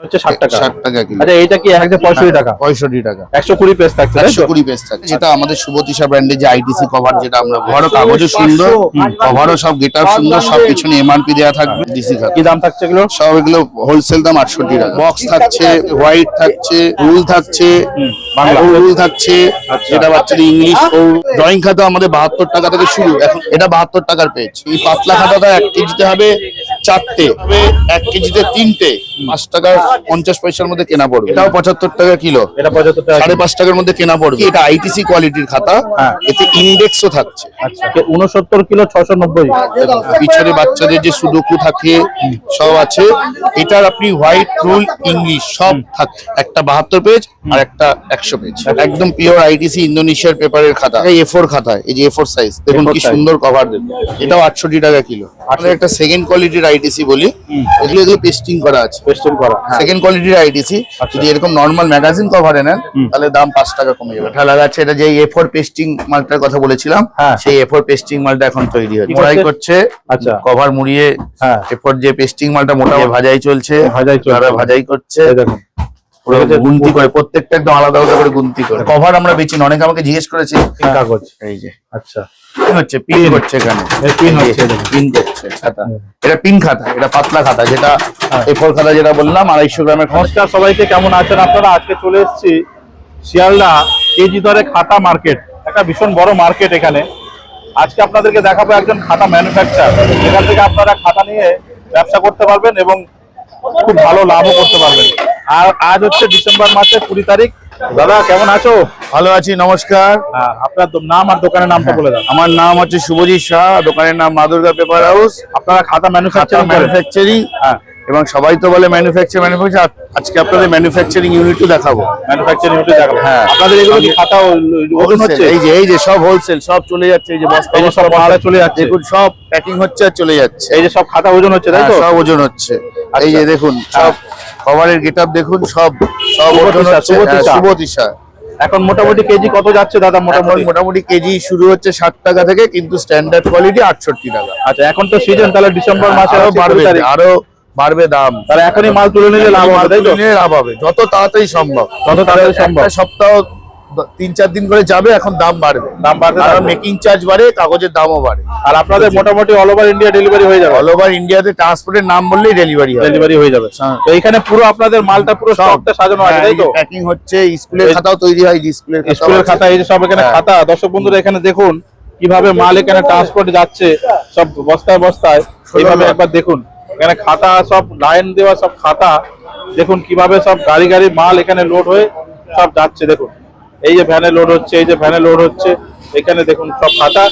হচ্ছে 60 টাকা। 60 টাকা কিলো। আচ্ছা এটা কি 65 টাকা? 65 টাকা। 120 পিস থাকছে, 120 পিস থাকছে। যেটা আমাদের শুভতিশা ব্র্যান্ডের যে আইটিসি কভার, যেটা আমরা বড় কাগজও সুন্দর, কভারও সব গিটার সুন্দর, সব পিছনে এমআরপি দেওয়া থাকবে। ডিসি খাতা কি দাম থাকছে এগুলো? সব এগুলো হোলসেল দাম 68 টাকা। বক্স থাকছে, হোয়াইট থাকছে, রুল থাকছে, বাংলা রুল থাকছে, যেটা বাচ্চাদের ইংলিশ ও ড্রয়িং খাতা আমাদের 72 টাকা থেকে শুরু। এখন এটা 72 টাকার পেজ। এই পাতলা খাতাটা 1 কেজিতে হবে 4টে, 1 কেজিতে 3টে, 5 টাকা 50 পয়সার মধ্যে কেনা পড়বে। এটাও 75 টাকা কিলো। এটা 75 টাকা, 5.5 টাকার মধ্যে কেনা পড়বে। এটা আইটিসি কোয়ালিটির খাতা, এতে ইন্ডেক্সও থাকছে। আচ্ছা 69 কিলো 690। পিছনে বাচ্চাদের যে সুডোকু থাকে সব আছে। এটার আপনি হোয়াইট রুল ইংলিশ সব থাকে। একটা 72 পেজ আর একটা 100 পেজ, একদম পিওর আইটিসি ইন্দোনেশিয়ার পেপারের খাতা। এই A4 খাতা, এই যে A4 সাইজ, দেখুন কি সুন্দর কভার দেবে। এটাও 68 টাকা কিলো। আমরা একটা সেকেন্ড কোয়ালিটির আইটিসি বলি, এগুলো পেস্টিং করা আছে, পেস্টিং করা। সেকেন্ড কোয়ালিটির আইটিসি। যদি এরকম নরমাল ম্যাগাজিন কভারে নেন তাহলে দাম 5 টাকা কমে যাবে। ঢালা আছে, এটা যে A4 পেস্টিং মালটার কথা বলেছিলাম, সেই A4 পেস্টিং মালটা এখন তৈরি হচ্ছে, মোড়াই করছে। আচ্ছা কভার মুড়িয়ে A4 যে পেস্টিং মালটা মোটা ভাজাই চলছে, ভাজাই করছে। দেখুন গুনতি করে, প্রত্যেকটা একদম আলাদা আলাদা করে গুনতি করে কভার আমরা বেচি না। অনেকে আমাকে জিজ্ঞেস করেছে কাগজ, এই যে আচ্ছা হচ্ছে পিন করছে, এখানে পিন হচ্ছে, পিন করছে খাতা। এটা পিন খাতা, এটা পাতলা খাতা, যেটা A4 খাতা যেটা বললাম 250 গ্রামের। নমস্কার সবাইকে, কেমন আছেন আপনারা? আজকে চলে এসেছি শিয়ালদা কেজি দরে খাতা মার্কেট, একটা ভীষণ বড় মার্কেট এখানে। আজকে আপনাদেরকে দেখাবো একজন খাতা ম্যানুফ্যাকচার, যেখান থেকে আপনারা খাতা নিয়ে ব্যবসা করতে পারবেন এবং খুব ভালো লাভও করতে পারবেন। আর আজ হচ্ছে ডিসেম্বর মাসের 20 তারিখ। দাদা কেমন আছো? ভালো আছি, নমস্কার। আপনার নাম আর দোকানের নামটা বলে দাও। আমার নাম হচ্ছে শুভজিৎ শাহ, দোকানের নাম মা দুর্গা পেপার হাউস। আপনারা খাতা ম্যানুফ্যাকচারিং, এবং সবাই তো বলে ম্যানুফ্যাকচার। আজকে আপনাদের ম্যানুফ্যাকচারিং ইউনিটও দেখাবো। হ্যাঁ, আপনাদের এগুলো কি খাতা ওজন হচ্ছে? এই যে সব হোলসেল, সব চলে যাচ্ছে। এই যে বস্তা সব মালে চলে যাচ্ছে, দেখুন সব প্যাকিং হচ্ছে আর চলে যাচ্ছে। এই যে সব খাতা ওজন হচ্ছে, তাই তো? সব ওজন হচ্ছে। এই যে দেখুন সব কভারের গেটআপ দেখুন, সব ওজন হচ্ছে। শুভতিশা। এখন মোটামুটি কেজি কত যাচ্ছে দাদা? মোটামুটি কেজি শুরু হচ্ছে 60 টাকা থেকে, কিন্তু স্ট্যান্ডার্ড কোয়ালিটি 68 টাকা। আচ্ছা এখন তো সিজন, তাহলে ডিসেম্বর মাসে আরো বাড়বে দাম। তাহলে এখনই মাল তুলে নিলে লাভ হবে, তাই তো? লাভ হবে যত তাড়াতাড়ি সম্ভব, সপ্তাহ 3-4 দিন করে যাবে। এখন দাম বাড়বে, কারণ মেকিং চার্জ বাড়ে, কাগজের দামও বাড়ে। আর আপনাদের মোটামুটি অল ওভার ইন্ডিয়া ডেলিভারি হয়ে যাবে? অল ওভার ইন্ডিয়াতে ট্রান্সপোর্টের নাম বললেই ডেলিভারি হয়ে যাবে। তো এইখানে পুরো আপনাদের মালটা পুরো স্টকটা সাজানো আছে, তাই তো? প্যাকিং হচ্ছে, স্কুলের খাতাও তৈরি হয়, স্কুলের খাতা, এই যে সব এখানে খাতা। দর্শক বন্ধুরা এখানে দেখুন কিভাবে মাল এখানে ট্রান্সপোর্ট যাচ্ছে, সব বস্তায় বস্তায়। এইভাবে একবার দেখুন, এখানে খাতা সব লাইন দেওয়া, সব খাতা দেখুন কিভাবে সব গাড়ি গাড়ি মাল এখানে লোড হয়ে সব যাচ্ছে। দেখুন এই যে ভ্যানে লোড হচ্ছে, এই যে ভ্যানে লোড হচ্ছে, এখানে দেখুন সব খাতা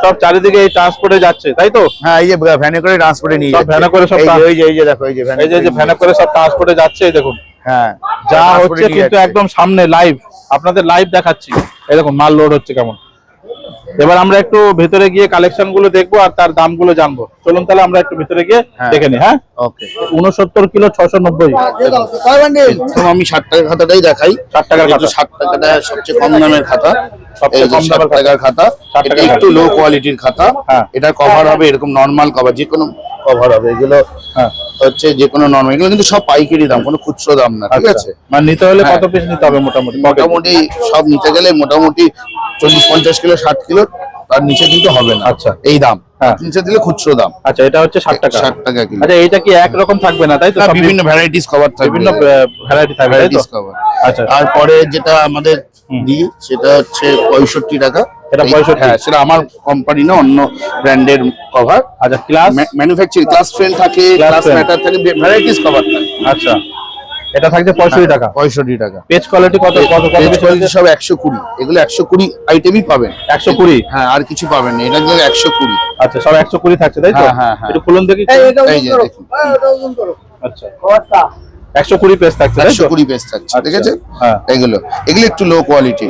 সব চারিদিকে এই ট্রান্সপোর্টে যাচ্ছে, তাই তো? হ্যাঁ, এই যে ভ্যানে করে ট্রান্সপোর্টে নিয়ে যাচ্ছে, ভ্যানে করে সব। এই যে দেখো, এই যে ভ্যানে করে সব ট্রান্সপোর্টে যাচ্ছে। এই দেখুন হ্যাঁ যা হচ্ছে, কিন্তু একদম সামনে লাইভ আপনাদের লাইভ দেখাচ্ছি। এই দেখুন মাল লোড হচ্ছে কেমন। এবার আমরা একটু ভেতরে গিয়ে কালেকশন গুলো দেখবো আর তার দাম গুলো জানবো। চলুন তাহলে আমরা একটু ভেতরে গিয়ে দেখে নিই। হ্যাঁ, ওকে। 69 কিলো 690। আমি 60 টাকার খাতাটাই দেখাই। 60 টাকার খাতা, 60 টাকাটা সবচেয়ে কম দামের খাতা, সবচেয়ে কম দামের টাকার খাতা। এটা একটু লো কোয়ালিটির খাতা। এটা কভার হবে এরকম নরমাল কভার, যে কোনো কভার হবে। এগুলো হচ্ছে যে কোনো নরমাল, এগুলো কিন্তু সব পাইকারি দাম, কোনো খুচরো দাম না, ঠিক আছে? মানে নিতে হলে কত পিস নিতে হবে? মোটামুটি সব নিতে গেলে মোটামুটি 40-50 কিলো 60 কিলো, তার নিচে কিন্তু হবে না। আচ্ছা, এই দাম নিচে দিলে খুচরো দাম। আচ্ছা, এটা হচ্ছে 60 টাকা। 60 টাকা কিলো। আচ্ছা, এইটা কি একরকম থাকবে না, তাই তো? বিভিন্ন ভ্যারাইটিস কভার থাকবে, বিভিন্ন ভ্যারাইটি থাকবে, তাই তো? আচ্ছা, তারপরে যেটা আমাদের দিই সেটা হচ্ছে 65 টাকা। এটা 65? হ্যাঁ, সেটা আমার কোম্পানি না, অন্য ব্র্যান্ডের কভার। আচ্ছা, ক্লাস ম্যানুফ্যাকচারিং, ক্লাস ফ্রেন্ড থাকে, ক্লাস ম্যাটার থাকে, ভ্যারাইটিস কভার থাকে। আচ্ছা, এটা থাকছে 65 টাকা। 65 টাকা। পেজ কোয়ালিটি কত সব 120। এগুলো 120 আইটেমই পাবেন। 120? হ্যাঁ, আর কিছু পাবেন না, এটা 120। আচ্ছা, সব 120 থাকছে, তাই তো? হ্যাঁ। একটু খুলুন দেখি। এই যে দেখুন, আচ্ছা 120 পেজ থাকছে, 120 পেজ থাকছে, ঠিক আছে? এগুলো একটু লো কোয়ালিটি।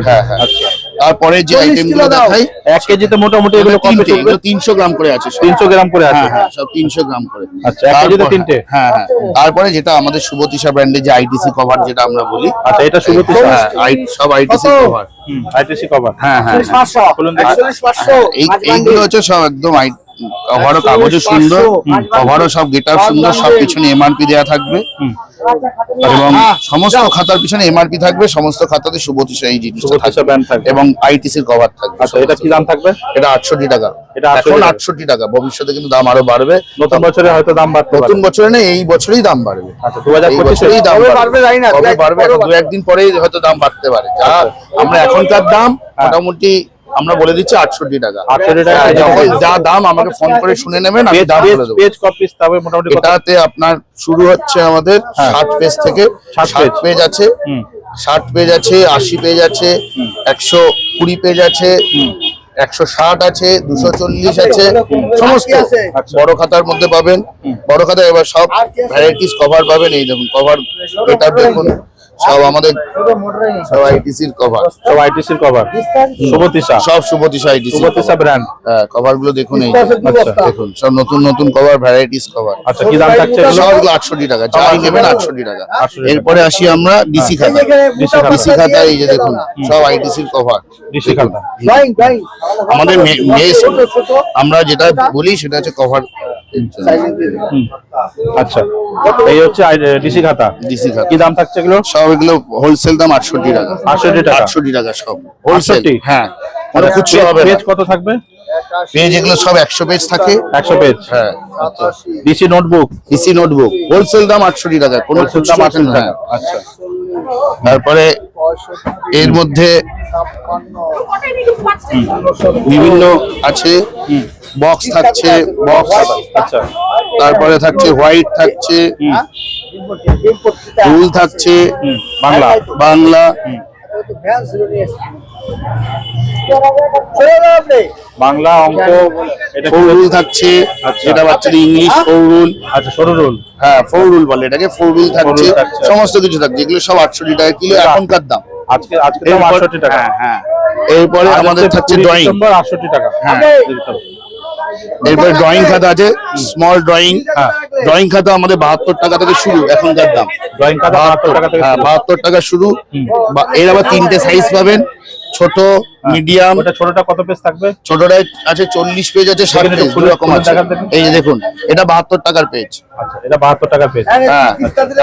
হ্যাঁ। আচ্ছা, তারপরে যে আইটেমগুলো দেখাই, 1 কেজিতে মোটামুটি এগুলো 300 গ্রাম করে আছে। 300 গ্রাম করে আছে? হ্যাঁ, সব 300 গ্রাম করে। আচ্ছা, 1 কেজিতে 3টে? হ্যাঁ। তারপরে যেটা আমাদের শুভতিশা ব্র্যান্ডের যে আইটিসি কভার, যেটা আমরা বলি। আচ্ছা, এটা শুভতিশা? সব আইটিসি কভার। ITC cover. হ্যাঁ। 500। এইগুলো হচ্ছে সব একদম কভারও কাগজও সুন্দর, কভারও সব গিটার সুন্দর, সব পিছনে এমআরপি দেওয়া থাকবে। এবং সমস্ত খাতার পিছনে এমআরপি থাকবে, সমস্ত খাতাতে সুবতীশা এই জিনিসটা সুবতীশা ব্র্যান্ড থাকবে এবং আইটিসির কভার থাকবে। আচ্ছা, এটা কি দাম থাকবে? এটা 68 টাকা। এটা এখন 68 টাকা, ভবিষ্যতে কিন্তু দাম আরো বাড়বে। নতুন বছরে হয়তো দাম বাড়বে, নতুন বছরে না, এই বছরেই দাম বাড়বে। আচ্ছা, এই 2025 বছরেই দাম কবে বাড়বে, বাড়বে জানি না, কবে বাড়বে এখন 2-1 দিন পরেই হয়তো দাম বাড়তে পারে। যা আমরা এখনকার দাম মোটামুটি আমরা বলে দিচ্ছি 68 টাকা। 68 টাকা। হ্যাঁ, যখন যা দাম আমাকে ফোন করে শুনে নেবেন, আমি দাম বলে দেবো। পেজ কপিস তবে মোটামুটি কত? এটাতে আপনার শুরু হচ্ছে আমাদের 60 পেজ থেকে। 60 পেজ আছে, 60 পেজ আছে, 80 পেজ আছে, 120 পেজ আছে, 160 আছে, 240 আছে, সমস্ত বড় খাতার মধ্যে পাবেন। বড় খাতা এবার সব ভ্যারাইটিস কভার পাবেন। এই দেখুন কভার, এটা দেখুন সব আমাদের সব আইটিসির কভার, সব আইটিসির কভার, সুবতীশা, সব সুবতীশা আইটিসি সুবতীশা ব্র্যান্ড। হ্যাঁ, কভার গুলো দেখুন, এই যে। আচ্ছা, দেখুন সব নতুন নতুন কভার, ভ্যারাইটিস কভার। আচ্ছা, কি দাম থাকছে এগুলো? সবগুলো 68 টাকা, যাই নেবেন 68 টাকা। এরপরে আসি আমরা ডিসি খাতা। ডিসি খাতা এই যে দেখুন সব আইটিসির কভার। ডিসি খাতা। আমাদের আমরা যেটা বলি সেটা হচ্ছে কভার। আচ্ছা, এই হচ্ছে ডিসি খাতা। ডিসি খাতা কি দাম থাকছে এগুলো? সব এগুলো হোলসেল দাম 68 টাকা। 68 টাকা। 68 টাকা সব হোলসেল। 68? হ্যাঁ, মানে খুচরো হবে না। পেজ কত থাকবে? পেজ এগুলো সব 100 পেজ থাকে। 100 পেজ। হ্যাঁ, DC notebook. DC notebook wholesale দাম 68 টাকা, কোনো হোলসেল খুচরো দাম দাম 68 টাকা। আচ্ছা, তারপরে এর মধ্যে বিভিন্ন আছে, বক্স থাকছে, বক্স। আচ্ছা, তারপরে থাকছে হোয়াইট থাকছে, রুল থাকছে, বাংলা। বাংলা, বাংলা, অঙ্ক, এটা ফোর রুল থাকছে। আচ্ছা। এটা বাচ্চাদের ইংলিশ ফোর রুল। আচ্ছা, সরু রোল। হ্যাঁ, ফোর রুল বলে এটাকে, ফোর রুল থাকছে, rule থাকছে। সমস্ত কিছু থাকছে। এগুলো সব 68 টাকা কিলো এখনকার দাম। আজকে দাম 68 টাকা। হ্যাঁ, হ্যাঁ। এরপরে আমাদের থাকছে ড্রয়িং। 68 টাকা। হ্যাঁ। এরপরে ড্রয়িং খাতা আছে, স্মল ড্রয়িং। হ্যাঁ। ড্রয়িং খাতা আমাদের 72 টাকা থেকে শুরু এখনকার দাম। ড্রয়িং খাতা 72 টাকা থেকে হ্যাঁ, শুরু। 72 টাকা শুরু। এর আবার 3টে সাইজ পাবেন, ছোট, মিডিয়াম। ওটা ছোটটা কত পেজ থাকবে? ছোটটা আছে 40 পেজ আছে, 60 এখানে পেজ, খুলে দুই রকম আছে। দেখান দেখুন। এই যে দেখুন, এটা 72 টাকার পেজ। আচ্ছা, এটা 72 টাকার পেজ। হ্যাঁ,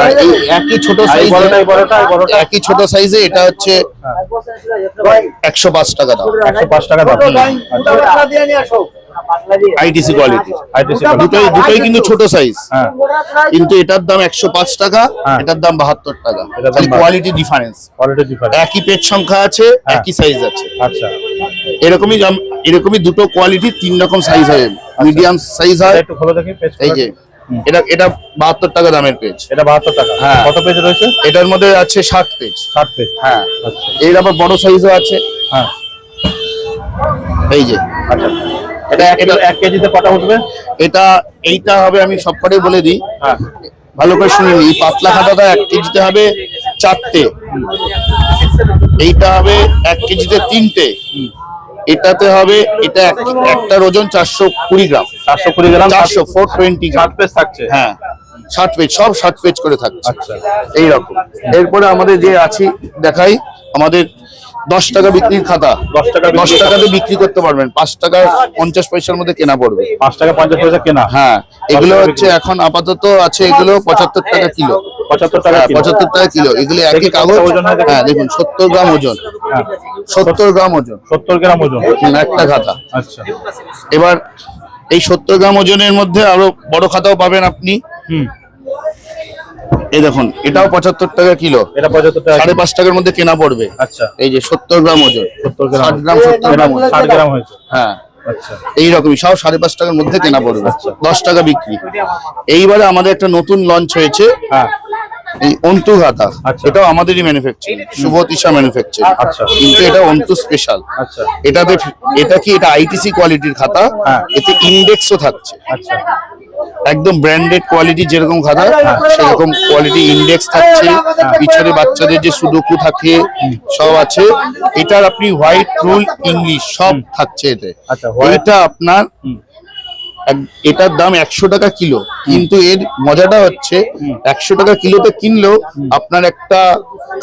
আর এই একই ছোট এই সাইজ, বড়টা, এই বড়টা, এই বড়টা একই ছোট সাইজে এটা হচ্ছে 105 টাকা দাম। 105 টাকা দাম। ITC quality. ITC দুটোই কিন্তু ছোট সাইজ, হ্যাঁ, কিন্তু এটার দাম 105 টাকা, হ্যাঁ। এটার দাম 72 টাকা। এটার দাম খালি 72 কোয়ালিটি ডিফারেন্স। Quality difference. একই পেজ সংখ্যা আছে, হ্যাঁ। একই সাইজ আছে। আচ্ছা, এরকমই দুটো কোয়ালিটি 3 রকম সাইজ হয়। মিডিয়াম সাইজ হয়, এটা একটু খোলো দেখি পেজ। এই যে এটা 72 টাকা দামের পেজ। এটা 72 টাকা। হ্যাঁ। কত পেজ রয়েছে? এটার মধ্যে আছে 60 পেজ। 60 পেজ। হ্যাঁ, আচ্ছা, এর আবার বড় সাইজও আছে। হ্যাঁ, এই যে আচ্ছা। এটা 1 কেজিতে কটা উঠবে? এইটা হবে, আমি সবকটাই বলে দিই, হ্যাঁ, ভালো করে শুনে নিই। পাতলা খাতাটা 1 কেজিতে হবে 4টে, এইটা হবে 1 কেজিতে 3টে, এটাতে হবে, এটা একটার ওজন 420 গ্রাম। 420 গ্রাম। 420 গ্রাম। 60 পেজ থাকছে। হ্যাঁ, 60 পেজ, সব 60 পেজ করে থাকছে। আচ্ছা, এইরকম। এরপরে আমাদের যে আছে দেখাই, আমাদের 10 টাকা বিক্রির খাতা। 10 টাকা 10 টাকাতে বিক্রি করতে পারবেন, 5 টাকা 50 পয়সার মধ্যে কেনা পড়বে। 5 টাকা 50 পয়সা কেনা। হ্যাঁ, এগুলো হচ্ছে এখন আপাতত আছে, এগুলো 75 টাকা কিলো। 75 টাকা কিলো। 75 টাকা কিলো। এগুলো একই দেখি কাগজ। কতটা ওজন হয় দেখি। হ্যাঁ, দেখুন 70 গ্রাম ওজন। হ্যাঁ, 70 গ্রাম ওজন 70 গ্রাম ওজন। একটা খাতা। আচ্ছা, এবার এই 70 গ্রাম ওজনের মধ্যে আরো বড় খাতাও পাবেন আপনি। এই দেখুন, এটাও 75 টাকা কিলো। এটা 75 টাকা। 5.5 টাকার মধ্যে কেনা পড়বে। আচ্ছা, এই যে 70 গ্রাম ওজন, 70 গ্রাম। 60 গ্রাম 70 গ্রাম ওজন। 60 গ্রাম হয়েছে। হ্যাঁ, আচ্ছা, এইরকমই সব 5.5 টাকার মধ্যে কেনা পড়বে। আচ্ছা। 10 টাকা বিক্রি। এইবারে আমাদের একটা নতুন লঞ্চ হয়েছে, হ্যাঁ, এই অন্তু খাতা। আচ্ছা। এটাও আমাদেরই ম্যানুফ্যাকচারিং, সুবতীশা ম্যানুফ্যাকচারিং। আচ্ছা। কিন্তু এটা অন্তু স্পেশাল। আচ্ছা, এটা আইটিসি কোয়ালিটির খাতা। হ্যাঁ। এতে ইন্ডেক্সও থাকছে, আচ্ছা, একদম ব্র্যান্ডেড কোয়ালিটি যেরকম খাতা সেরকম কোয়ালিটি ইন্ডেক্স থাকছে। পিছনে বাচ্চাদের যে সুডোকু থাকে সব আছে। এটার আপনি হোয়াইট রুল ইংলিশ সব থাকছে এতে। আচ্ছা, white- এটা আপনার এটার দাম 100 টাকা কিলো, কিন্তু এর মজাটা হচ্ছে 100 টাকা কিলোতে কিনলেও আপনার একটা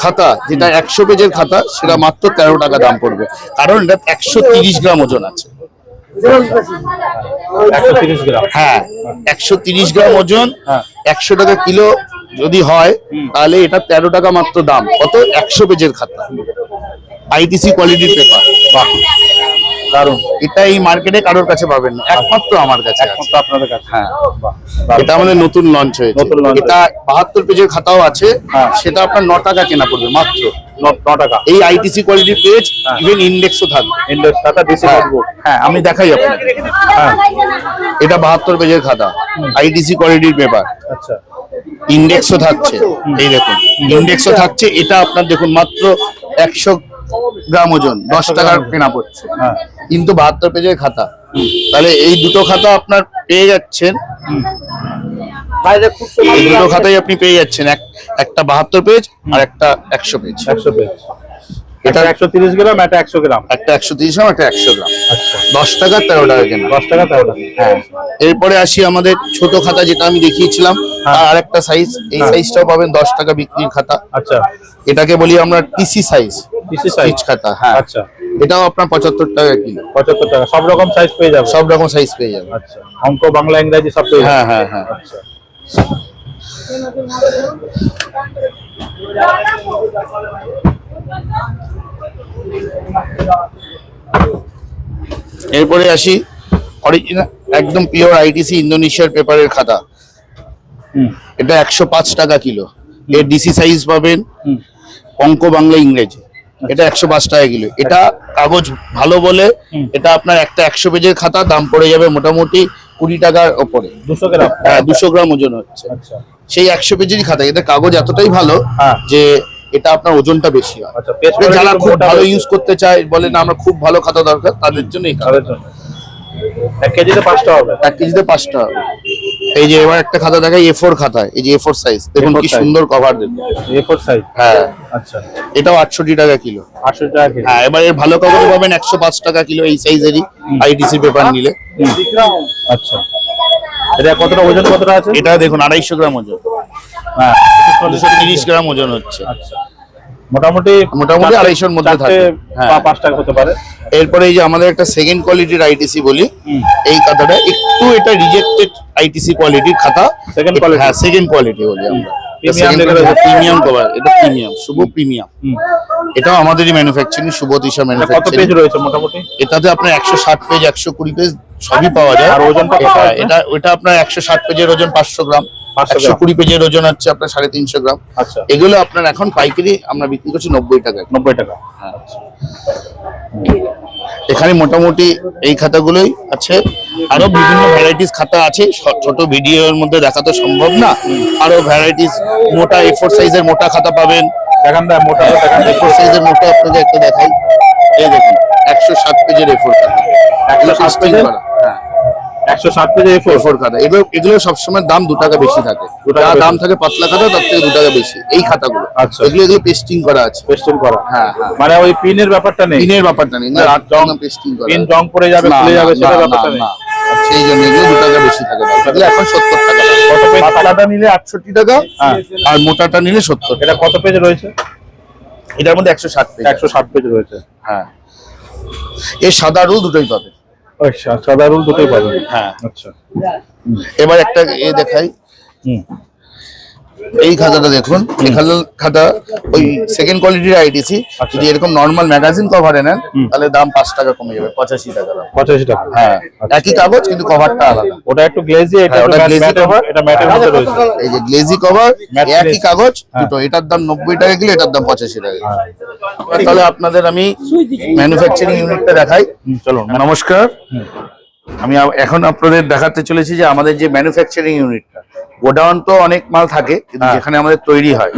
খাতা যেটা 100 পেজের খাতা সেটা মাত্র 13 টাকা দাম পড়বে, কারণ এটা 130 গ্রাম ওজন আছে। 130 গ্রাম। হ্যাঁ, 130 গ্রাম ওজন, হ্যাঁ। 100 টাকা কিলো যদি হয় তাহলে এটা 13 টাকা মাত্র দাম। কত? 100 পেজের খাতা, আইটিসি কোয়ালিটির পেপার। বাহ, দারুণ। এটা এই মার্কেটে কারোর কাছে পাবেন না, একমাত্র আমার কাছে আছে। একমাত্র আপনাদের কাছে। হ্যাঁ, বাহ, দারুণ। এটা আমাদের নতুন লঞ্চ হয়েছে। নতুন launch এটা 72 পেজের খাতাও আছে, হ্যাঁ। সেটা আপনার 9 টাকা কেনা পড়বে মাত্র। 9 টাকা। এই আইটিসি কোয়ালিটির পেজ, হ্যাঁ। ইভেন ইন্ডেক্সও থাকবে। ইন্ডেক্স খাতা, ডিসি হ্যাঁ, নোটবুক। হ্যাঁ, আমি দেখাই আপনাকে। হ্যাঁ, এটা 72 পেজের খাতা, আইটিসি কোয়ালিটির পেপার, আচ্ছা। ইন্ডেক্সও থাকছে। এই দেখুন, ইন্ডেক্সও থাকছে। এটা আপনার দেখুন মাত্র 100 গ্রাম ওজন, 10 টাকার কেনা পড়ছে, হ্যাঁ, কিন্তু 72 পেজের খাতা। তাহলে এই দুটো খাতা আপনার পেয়ে যাচ্ছেন, এই দুটো খাতাই আপনি পেয়ে যাচ্ছেন, একটা 72 পেজ আর একটা 100 পেজ। 100 পেজ। এটা এটা 130 গ্রাম, এটা 100 গ্রাম। একটা 130 গ্রাম, একটা 100 গ্রাম। আচ্ছা, 10 টাকা 13 টাকা কেনা। 10 টাকা 13 টাকা। হ্যাঁ, এরপরে আসি আমাদের ছোট খাতা, যেটা আমি দেখিয়েছিলাম, হ্যাঁ। আর আরেকটা সাইজ। এই হ্যাঁ। সাইজটাও পাবেন 10 টাকা বিক্রির খাতা। আচ্ছা, এটাকে বলি আমরা টিসি সাইজ, পিসি সাইজ। পিচ খাতা। হ্যাঁ, আচ্ছা, এটাও আপনার 75 টাকা কিলো। 75 টাকা। সব রকম সাইজ পেয়ে যাবে। সব রকম সাইজ পেয়ে যাবেন। আচ্ছা, অঙ্ক, বাংলা, ইংরেজি সব পেয়ে যাবে। হ্যাঁ, হ্যাঁ, হ্যাঁ। আচ্ছা, এরপরে আসি অরিজিনাল একদম পিওর আইটিসি ইন্দোনেশিয়ার পেপারের খাতা। হুম, এটা 105 টাকা কিলো। এর ডিসি সাইজ পাবেন, হুম, অঙ্ক, বাংলা, ইংরেজি। এটা 105 টাকা কিলো। এটা কাগজ ভালো বলে হুম। এটা আপনার একটা 100 পেজের খাতা দাম পড়ে যাবে মোটামুটি 20 টাকার ওপরে। 200 গ্রাম। হ্যাঁ, 200 গ্রাম ওজন হচ্ছে। আচ্ছা, সেই 100 পেজেরই খাতা। এটা কাগজ এতটাই ভালো হ্যাঁ। যে এটা আপনার ওজনটা বেশি হয়। আচ্ছা, পেজ এটা যারা quality খুব মোটা ভালো রয়েছে। ইউজ করতে চায়, বলে না আমরা খুব ভালো খাতা দরকার, তাদের জন্য এই খাতা। তাদের জন্য 1 কেজিতে 5টা হবে। 1 কেজিতে 5টা হবে। এই যে এবার একটা খাতা দেখাই, A4 খাতা। এই যে A4 সাইজ, দেখুন A4 কি size। সুন্দর কভার দেখুন। A4 size. হ্যাঁ, আচ্ছা, এটাও 68 টাকা কিলো। 800 টাকা কেজি। হ্যাঁ, এবার এর ভালো কাগজ পাবেন 105 টাকা কিলো এই সাইজেরই আইটিসি পেপার নিলে। আচ্ছা, এটা কতটা ওজন, কতটা আছে? এটা দেখুন 250 গ্রাম ওজন, হ্যাঁ, 230 গ্রাম ওজন হচ্ছে। আচ্ছা, মোটামুটি মোটামুটি 250 এর মধ্যে থাকে। হ্যাঁ। 5 টাকা হতে পারে। এরপরে এই যে আমাদের একটা সেকেন্ড কোয়ালিটির আইটিসি বলি, এই খাতাটা একটু এটা রিজেক্টেড আইটিসি কোয়ালিটির খাতা। Second quality? হ্যাঁ, সেকেন্ড কোয়ালিটি বলি আমরা। Premium লেখা রয়েছে। প্রিমিয়াম কভার, এটা প্রিমিয়াম, শুভ প্রিমিয়াম। হুম। এটাও আমাদেরই ম্যানুফ্যাকচারিং, শুভদিশা এটা কত পেজ ম্যানুফ্যাকচারিং। রয়েছে মোটামুটি? এটাতে আপনার 160 পেজ, 120 পেজ সবই পাওয়া যায়। আর ওজনটা কত আছে? এটা ওটা আপনার 160 পেজের ওজন 500 গ্রাম, 500 গ্রাম। 120 পেজের ওজন হচ্ছে আপনার 350 গ্রাম। আচ্ছা, এগুলো আপনার এখন পাইকারি আমরা বিক্রি করছি 90 টাকা। 90 টাকা। এখানে মোটামুটি এই খাতাগুলোই আছে। আরো বিভিন্ন ভ্যারাইটিস খাতা আছে, ছোট ভিডিওর মধ্যে দেখা তো সম্ভব না। আরো ভ্যারাইটিস মোটা A4 সাইজের মোটা খাতা পাবেন। দেখান দা, মোটা দেখান। A4 সাইজের মোটা আপনাদের একটা দেখাই। এই দেখুন 107 পেজের A4 খাতা। 107 পেজের? হ্যাঁ, 107 পেজে A4। A4 খাতা। এগুলো সবসময় দাম 2 টাকা বেশি থাকে। 2 টাকা যা বেশি। দাম থাকে পাতলা খাতা, তার থেকে 2 টাকা বেশি এই খাতাগুলো। আচ্ছা। এগুলো পেস্টিং করা আছে। পেস্টিং করা। হ্যাঁ, হ্যাঁ। মানে ওই পিনের ব্যাপারটা নেই। পিনের ব্যাপারটা নেই, না, আর জং, পেস্টিং করা। পিন জং পড়ে যাবে, না, খুলে না, যাবে, সেটা না, ব্যাপারটা না, নেই। না। সেই জন্য এগুলো 2 টাকা বেশি থাকে। এগুলো এখন 70 টাকা। কত পেজ? পাতলাটা নিলে 68 টাকা, হ্যাঁ। আর মোটাটা নিলে 70 টাকা। এটা কত পেজ রয়েছে? এটার মধ্যে 160 পেজ। 107 পেজ রয়েছে। হ্যাঁ, এর সাদা রুল দুটোই পাবে। আচ্ছা, সাদা রুল দুটোই পাবেন। হ্যাঁ। আচ্ছা, এবার একটা দেখাই। হুম, এই খাতাটা দেখুন, এই খাতা ওই সেকেন্ড কোয়ালিটির আইটিসি। আচ্ছা। যদি এরকম নরমাল ম্যাগাজিন কভারে নেন তাহলে দাম 5 টাকা কমে যাবে, 85 টাকা দাম। 85 টাকা। হ্যাঁ, একই কাগজ কিন্তু কভারটা আলাদা। ওটা একটু গ্লেজি, এটা হ্যাঁ, একটু ওটা glazy ম্যাটের, cover। এটা ম্যাটের মধ্যে রয়েছে। এই যে গ্লেজি কভার, Matte একই glaze। কাগজ হ্যাঁ। দুটো। এটার দাম 90 টাকা কিলো, এটার দাম 85 টাকা কিলো। হ্যাঁ। তাহলে আপনাদের আমি ম্যানুফ্যাকচারিং ইউনিটটা দেখাই। চলুন। নমস্কার, হুম। আমি এখন আপনাদের দেখাতে চলেছি যে আমাদের যে ম্যানুফ্যাকচারিং ইউনিটটা, গোডাউন তো অনেক মাল থাকে, কিন্তু হ্যাঁ। যেখানে আমাদের তৈরি হয়,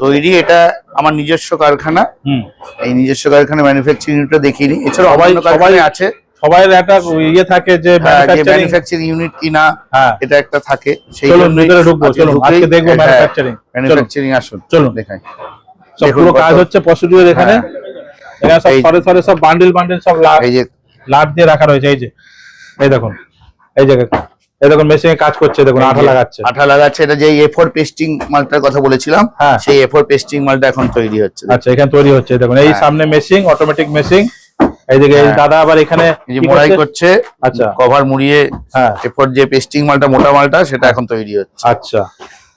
তৈরি এটা আমার নিজস্ব কারখানা। হুম। এই নিজস্ব কারখানা ম্যানুফ্যাকচারিং ইউনিটটা দেখিয়ে নিই। এছাড়া অন্য কারখানা আছে, সবাই একটা ইয়ে থাকে যে ম্যানুফ্যাকচারিং। ম্যানুফ্যাকচারিং ইউনিট কিনা, হ্যাঁ। এটা একটা থাকে। সেই চলুন জন্যই ভিতরে ঢুকবো। আজকে চলুন, ঢুকেই, আজকে দেখবো হ্যাঁ, ম্যানুফ্যাকচারিং। ম্যানুফ্যাকচারিং আসুন, চলুন। দেখাই। সব দেখুন পুরো কত- কাজ হচ্ছে প্রসিডিউর এখানে। হ্যাঁ। এখানে সব এই- সরে সরে সব বান্ডিল বান্ডিল সব এই যে লাট দিয়ে রাখা রয়েছে। এই যে, এই দেখুন, এই জায়গায়, এই দেখুন মেশিনে কাজ করছে, দেখুন আঠা লাগাচ্ছে। আঠা লাগাচ্ছে। এটা যে A4 পেস্টিং মালটার কথা বলেছিলাম, হ্যাঁ। সেই A4 পেস্টিং মালটা এখন তৈরি হচ্ছে। আচ্ছা, এখানে তৈরি হচ্ছে, দেখুন এই হ্যাঁ। সামনে মেশিন, অটোমেটিক মেশিন। এইদিকে এই হ্যাঁ। দাদা আবার এখানে এই যে কি মোড়াই করছে? করছে, আচ্ছা। কভার মুড়িয়ে হ্যাঁ। A4 যে পেস্টিং মালটা, মোটা মালটা, সেটা এখন তৈরি হচ্ছে। আচ্ছা,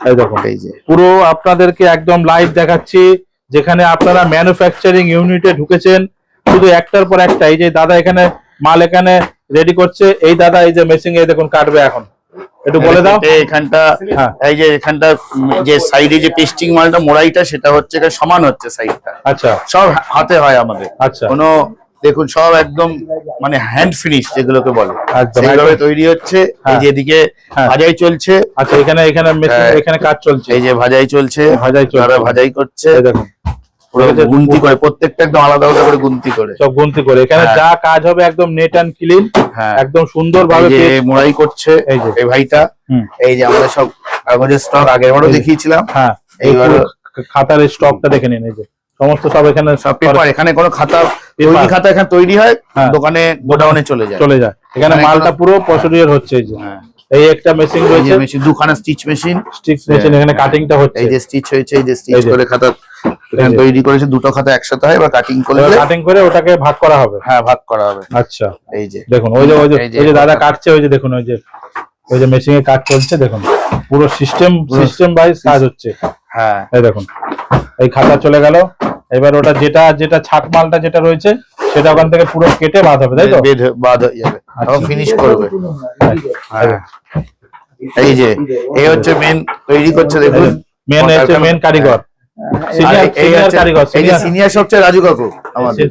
এই দেখুন এই যে পুরো আপনাদেরকে একদম লাইভ দেখাচ্ছি, যেখানে আপনারা ম্যানুফ্যাকচারিং ইউনিটে ঢুকেছেন, শুধু একটার পর একটা। এই যে দাদা এখানে মাল এখানে রেডি করছে, এই দাদা এই যে মেশিন এ দেখুন কাটবে এখন, একটু বলে দাও। এখানটা হ্যাঁ। এই যে এখানটা যে সাইডে যে পেস্টিং মালটা মোড়াইটা সেটা হচ্ছে এখানে সমান হচ্ছে সাইডটা, আচ্ছা সব হাতে হয় আমাদের। আচ্ছা কোনো দেখুন সব একদম মানে হ্যান্ড ফিনিশ যেগুলোকে বলে, একদম, সেইভাবে একদম। তৈরি হচ্ছে। এই হ্যাঁ। যে এদিকে হ্যাঁ। ভাজাই চলছে, আচ্ছা এখানে এখানে মেশিন হ্যাঁ। এখানে কাজ চলছে, এই যে ভাজাই চলছে, ভাজাই চলছে। তারা ভাজাই করছে, এই দেখুন পুরো এই যে গুনতি করে প্রত্যেকটা একদম আলাদা আলাদা করে গুনতি করে সব গুনতি করে এখানে হ্যাঁ। যা কাজ হবে একদম নেট অ্যান্ড ক্লিন, হ্যাঁ। একদম সুন্দর ভাবে এই যে মোড়াই করছে এই যে। এই ভাইটা। হুম। এই যে আমাদের সব কাগজের স্টক আগেরবারও এই যে। দেখিয়েছিলাম, হ্যাঁ এইবার পুরো খাতার স্টকটা দেখে নিন, এই যে সমস্ত সব এখানে সব পেপার। এখানে কোনো খাতা তৈরি পেপার। খাতা এখানে তৈরি হয়, হ্যাঁ। দোকানে গোডাউনে চলে যায়। চলে যায়, এখানে এখানে মালটা কোনো- পুরো প্রসিডিউর হচ্ছে। এই যে হ্যাঁ। এই একটা মেশিন এই যে রয়েছে, মেশিন, দুখানা স্টিচ মেশিন, স্টিচ মেশিন, এখানে কাটিংটা হচ্ছে, এই যে স্টিচ হয়েছে, এই যে স্টিচ এই যে। করে খাতা এখানে এই যে। তৈরি করেছে, দুটো খাতা একসাথে হয়, এবার কাটিং করলে কাটিং করে ওটাকে ভাগ করা হবে। হ্যাঁ ভাগ করা হবে। আচ্ছা এই যে দেখুন ওই যে এই যে ওই যে দাদা কাটছে, ওই যে দেখুন ওই যে মেশিনে কাজ চলছে, দেখুন পুরো সিস্টেম ওয়াইজ কাজ হচ্ছে। হ্যাঁ এই দেখুন এই খাতা চলে গেল, এবার ওটা যেটা ছাট মালটা যেটা রয়েছে সেটা ওখান থেকে পুরো কেটে বাদ হবে, তাই তো? বেঁধে বাদ হয়ে যাবে, তখন ফিনিশ করবে। হ্যাঁ। এই যে এই হচ্ছে মেন তৈরি করছে, দেখুন মেন কারিগর, আর সিনিয়র কারিগর, এই যে সিনিয়র সবচেয়ে রাজু কাকু আমাদের।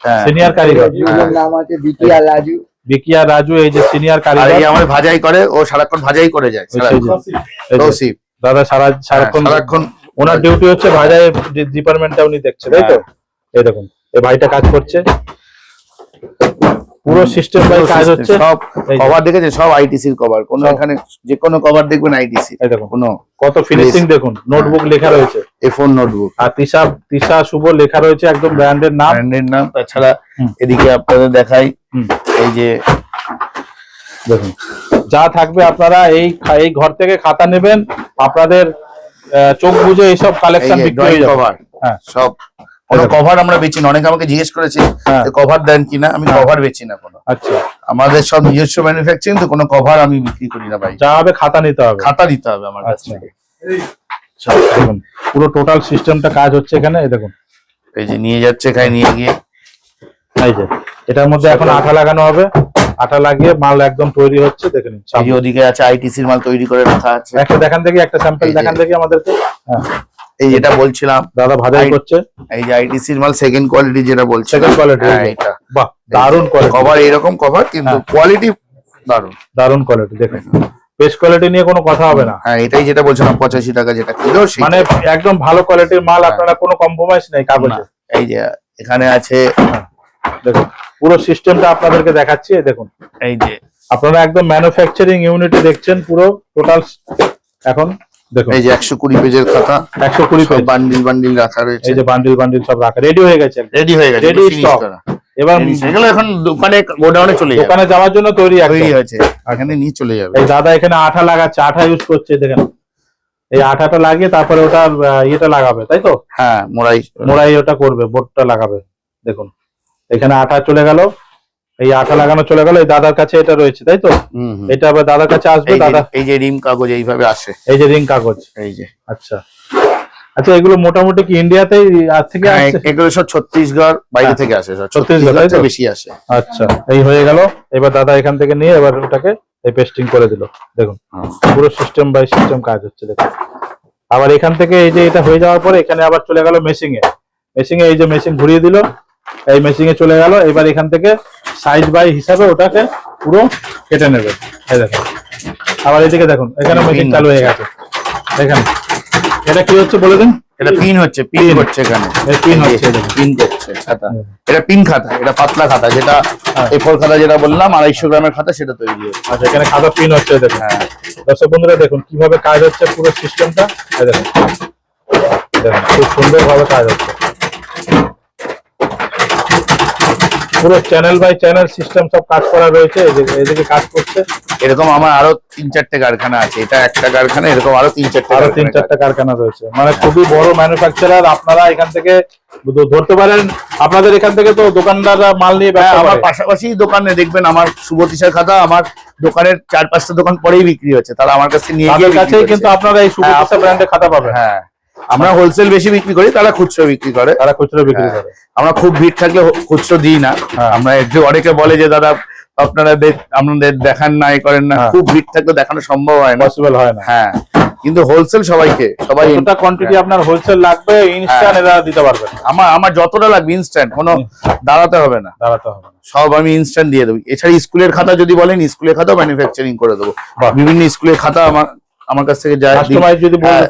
হ্যাঁ। সিনিয়র কারিগর ওর নাম আছে বিকিয়া লাজু। বিকিয়া রাজু, এই যে সিনিয়র আর কারিগর। এই আমাদের ভাজাই করে, ও সারাক্ষণ ভাজাই করে যায় এই সারাক্ষণ। যে- এই যে তৌসিফ। দাদা সারাক্ষণ সারাক্ষণ ওনার ডিউটি হচ্ছে ভাজাই ডিপার্টমেন্টটা উনি দেখছে, তাই তো? এই দেখুন এই ভাইটা কাজ করছে, পুরো সিস্টেম বাই কাজ হচ্ছে। সব এই যে। কভার দেখেছে, সব আইটিসির কভার, কোন সব। এখানে যে কোনো কভার দেখবেন আইটিসি। এই দেখুন কোনো কত ফিনিশিং দেখুন, নোটবুক লেখা রয়েছে, A4 নোটবুক, আর তিশা শুভ লেখা রয়েছে, একদম ব্র্যান্ডের নাম। ব্র্যান্ডের নাম। তাছাড়া হুম। এদিকে আপনাদের দেখাই, হুম। এই যে দেখুন যা থাকবে আপনারা এই ঘর থেকে খাতা নেবেন, আপনাদের চোখ বুঝে এইসব কালেকশন বিক্রি হয়ে যাবে। কভার হ্যাঁ সব। কোনো কভার আমরা বেচি না, অনেকে আমাকে জিজ্ঞেস করেছে হ্যাঁ। কভার দেন কিনা, আমি কভার বেচি না কোনো। আচ্ছা আমাদের সব নিজস্ব ম্যানুফ্যাকচারিং, তো কোনো কভার আমি বিক্রি করি না ভাই। যা হবে খাতা নিতে হবে। খাতা দিতে হবে আমার কাছ আচ্ছা। থেকে। দেখুন পুরো টোটাল সিস্টেমটা কাজ হচ্ছে এখানে, এই দেখুন এই যে নিয়ে যাচ্ছে, এখানে নিয়ে গিয়ে এই যে এটার মধ্যে এখন আঠা লাগানো হবে, আঠা লাগিয়ে মাল একদম তৈরি হচ্ছে, দেখে নিন। এই যে ওদিকে আছে আইটিসির মাল তৈরি করে রাখা আছে। একটা দেখান দেখি, একটা স্যাম্পল এই যে। দেখান দেখি আমাদেরকে। হ্যাঁ এই যেটা বলছিলাম, দাদা ভাজাই করছে, এই যে আইটিসির মাল সেকেন্ড কোয়ালিটি যেটা বলছি, সেকেন্ড কোয়ালিটি। হ্যাঁ এটা বাহ দারুন কোয়ালিটি, কভার এইরকম কভার, কিন্তু হ্যাঁ। কোয়ালিটি দারুন। দারুন কোয়ালিটি, দেখুন বেস্ট কোয়ালিটি নিয়ে কোনো কথা হবে না, হ্যাঁ এটাই যেটা বলছিলাম 85 টাকা যেটা কিলো, মানে একদম ভালো কোয়ালিটির মাল, হ্যাঁ। আপনারা কোনো কম্প্রোমাইজ নেই কাগজে। এই যে এখানে আছে, দেখুন পুরো সিস্টেমটা আপনাদেরকে দেখাচ্ছি, এই দেখুন এই যে আপনারা একদম ম্যানুফ্যাকচারিং ইউনিটে দেখছেন পুরো টোটাল। এখন দেখুন এই যে 120 পেজের খাতা, 120 সব পেজ, বান্ডিল বান্ডিল রাখা রয়েছে, এই যে বান্ডিল সব রাখা রেডি হয়ে গেছে, রেডি হয়ে গেছে, Ready finish stock। করা। এবার সেগুলো এখন দোকানে গোডাউনে চলে যাবে, দোকানে যাওয়ার জন্য তৈরি একদম। তৈরি হয়েছে, এখানে নিয়ে চলে যাবে। এই দাদা এখানে আঠা লাগাচ্ছে, আঠা ইউজ করছে, দেখেন এই আঠাটা লাগিয়ে তারপরে ওটা ইয়েটা লাগাবে, তাই তো? হ্যাঁ মোড়াই ওটা করবে, বোর্ডটা লাগাবে। দেখুন এখানে আঠা চলে গেল, এই আঠা লাগানো চলে গেল, এই দাদার কাছে এটা রয়েছে, তাই তো? হুম, হুম। এটা আবার দাদার কাছে আসবে, এই যে- দাদা এই যে রিম কাগজ এইভাবে আসে, এই যে রিং কাগজ। এই যে আচ্ছা আচ্ছা, এগুলো মোটামুটি কি ইন্ডিয়াতেই আজ থেকে হ্যাঁ, আসছে? এগুলো সব ছত্তিশগড় বাইরে হ্যাঁ। থেকে আসে, সব ছত্তিশগড়, ছত্তিশগড় তাই তো? থেকে বেশি আসে। আচ্ছা এই হয়ে গেল, এবার দাদা এখান থেকে নিয়ে এবার ওটাকে এই পেস্টিং করে দিল, দেখুন হ্যাঁ। পুরো সিস্টেম বাই সিস্টেম কাজ হচ্ছে, দেখুন। আবার এখান থেকে এই যে এটা হয়ে যাওয়ার পরে এখানে আবার চলে গেল মেশিং এ এই যে মেশিন ঘুরিয়ে দিল, এই মেশিং এ চলে গেল, এবার এখান থেকে সাইজ বাই হিসাবে ওটাকে পুরো কেটে নেবে, এই দেখুন। আবার এদিকে দেখুন এখানে মেশিন চালু হয়ে গেছে, এখানে এটা কি হচ্ছে বলে দিন। এটা পিন হচ্ছে, পিন হচ্ছে এখানে, এই পিন হচ্ছে, দেখুন। পিন করছে খাতা। হুম। এটা পিন খাতা, এটা পাতলা খাতা, যেটা হ্যাঁ। A4 খাতা যেটা বললাম 250 গ্রামের খাতা, সেটা তৈরি হচ্ছে। আচ্ছা এখানে খাতা পিন হচ্ছে, দেখুন। হ্যাঁ দর্শক বন্ধুরা দেখুন কিভাবে কাজ হচ্ছে পুরো সিস্টেমটা, এই দেখুন দেখুন খুব সুন্দর ভাবে কাজ হচ্ছে। পুরো চ্যানেল বাই চ্যানেল সিস্টেম সব কাজ করা রয়েছে, এদিকে কাজ করছে। এরকম আমার আরো 3-4টে কারখানা আছে, এটা একটা কারখানা, এরকম আরো 3-4টে আরো 3-4টা কারখানা রয়েছে, মানে খুবই বড় ম্যানুফ্যাকচারার। আপনারা এখান থেকে ধরতে পারেন, আপনাদের এখান থেকে তো দোকানদাররা মাল নিয়ে ব্যবসা আমার করে। পাশাপাশি দোকানে দেখবেন আমার সুবতীশার খাতা আমার দোকানের 4-5টা দোকান পরেই বিক্রি হচ্ছে, তারা আমার কাছে নিয়ে গিয়ে তাদের বিক্রি কাছেই করছে। কিন্তু আপনারা এই সুবতীশা ব্র্যান্ডে খাতা পাবেন। হ্যাঁ, আমরা হোলসেল বেশি বিক্রি করি, তারা খুচরো বিক্রি করে। তারা খুচরো বিক্রি হ্যাঁ। করে। আমরা খুব ভিড় থাকলে খুচরো দিই না। হ্যাঁ। আমরা একটু অনেকে বলে যে দাদা আপনারা আপনাদের দেখান না, এ করেন না, হ্যাঁ। খুব ভিড় থাকলে দেখানো সম্ভব হয় না। পসিবল হয় না। হ্যাঁ, কিন্তু হোলসেল সবাই কতটা কোয়ান্টিটি আপনার হোলসেল লাগবে, ইনস্ট্যান্ট এরা দিতে পারবেন। আমার যতটা লাগবে ইনস্ট্যান্ট, কোনো দাঁড়াতে হবে না, দাঁড়াতে হবে না। সব আমি ইনস্ট্যান্ট দিয়ে দেবো। এছাড়া স্কুলের খাতা যদি বলেন, স্কুলের খাতাও ম্যানুফ্যাকচারিং করে দেবো। বাহ। বিভিন্ন স্কুলের খাতা আমার কাছ থেকে যায়। কাস্টমাইজ যদি বলেন,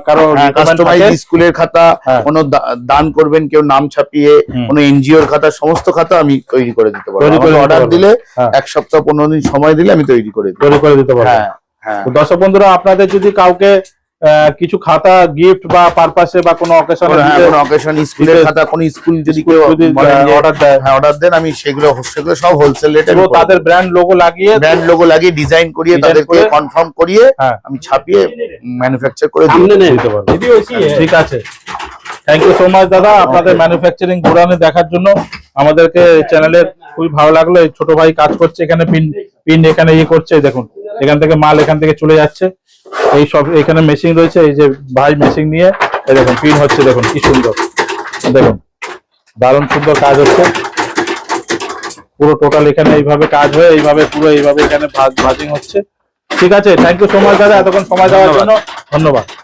কারো কাস্টমাইজ স্কুলের খাতা, হ্যাঁ। কোনো দান করবেন কেউ নাম ছাপিয়ে, হুম। কোনো এনজিওর খাতা, সমস্ত খাতা আমি তৈরি করে দিতে তৈরি করে পারবো। দিতে অর্ডার পারবেন। দিলে হ্যাঁ। 1 সপ্তাহ 15 দিন সময় দিলে আমি তৈরি করে দিই। তৈরি করে দিতে পারবেন। হ্যাঁ, হ্যাঁ। তো দর্শক বন্ধুরা, আপনাদের যদি কাউকে কিছু খাতা গিফট বা পারপাসে বা কোনো অকেশনে কোনো অকেশন, স্কুলের খাতা, কোনো স্কুল যদি কেউ অর্ডার দেয়, অর্ডার দেন, আমি সেগুলো সব হোলসেল রেটে তাদের ব্র্যান্ড লোগো লাগিয়ে, ব্র্যান্ড লোগো লাগিয়ে, ডিজাইন করিয়ে, Design তাদেরকে করে, কনফার্ম করিয়ে হ্যাঁ, আমি ছাপিয়ে ম্যানুফ্যাকচার করে দিতে পারবো। ঠিক আছে, থ্যাংক ইউ সো মাচ দাদা, আপনাদের ম্যানুফ্যাকচারিং গোডাউনে দেখার জন্য। আমাদেরকে চ্যানেলে খুবই ভালো লাগলো। এই ছোট ভাই কাজ করছে এখানে, পিন এখানে ইয়ে করছে, দেখুন এখান থেকে মাল এখান থেকে চলে যাচ্ছে। এই সব এখানে মেশিন রয়েছে, এই যে ভাই মেশিন নিয়ে এই দেখুন পিন হচ্ছে, দেখুন কি সুন্দর, দেখুন দারুণ সুন্দর কাজ হচ্ছে। পুরো টোটাল এখানে এইভাবে কাজ হয়ে এইভাবে পুরো এইভাবে এখানে ভাজিং হচ্ছে। ঠিক আছে, থ্যাংক ইউ সো মাচ দাদা, এতক্ষণ সময় দেওয়ার জন্য ধন্যবাদ।